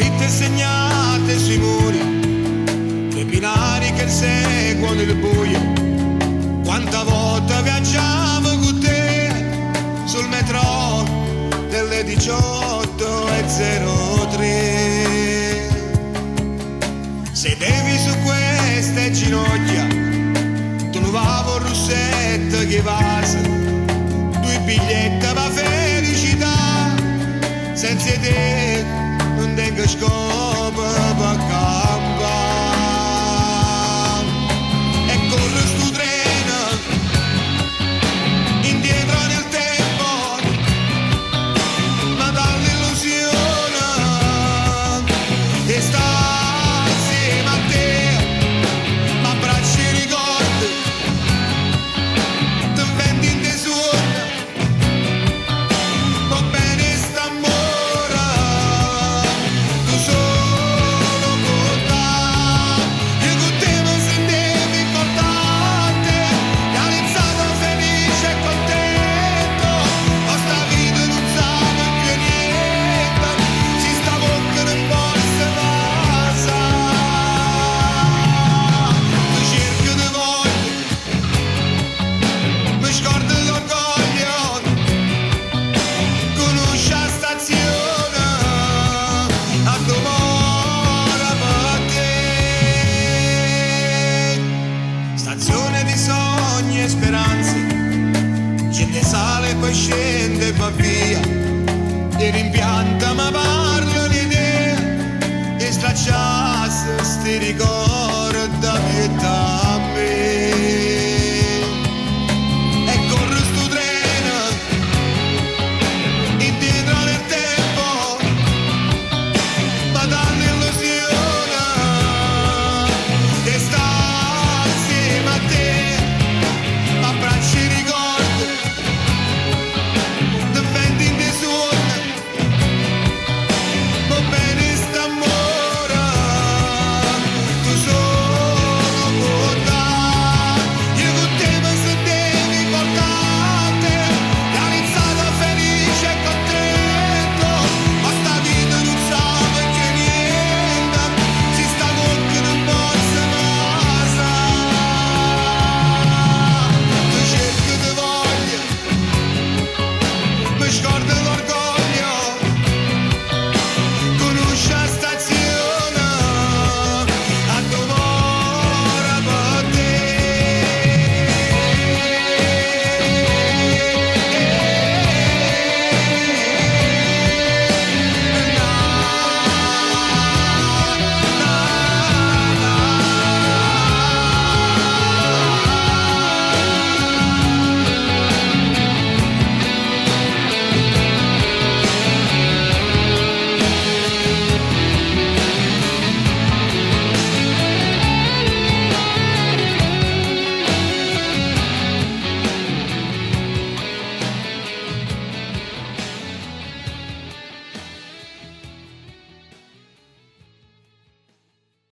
scritte e segnate sui muri, le binari che seguono il buio. Quanta volta viaggiavo con te sul metro delle 18:03. Sedevi su queste ginocchia, tu nuovo russetto che vas, due biglietti per felicità, senza te non tengo scopo per campare. E corre sto treno indietro nel tempo, ma dall'illusione e sta insieme a te, ma abbracci i ricordi, ti vendi in te suona, va bene st'amore, tu solo con te, io con te mi sentevo importante, realizzato felice e contento, ma sta vita non sape più niente, si sta bocca non possa passare, tu cerchi di voglia, mi scordo l'orgoglio, conosci la stazione, a domora per te, stazione di sogni e speranze, gente sale e poi scende e va via, e rimpianta ma parlo di te, e stracciasse sti ricordi da pietà a me. E corre sto treno indietro nel tempo, ma dall'illusione che sta insieme a te, ma abbracci i ricordi, ti vendi in te suona, va bene st'amore, tu solo con te, io con te mi sentevo importante, realizzato felice e contento, ma sta vita non sape che niente, si sta bocca non possa passare, tu cerchi di voglia, mi scordo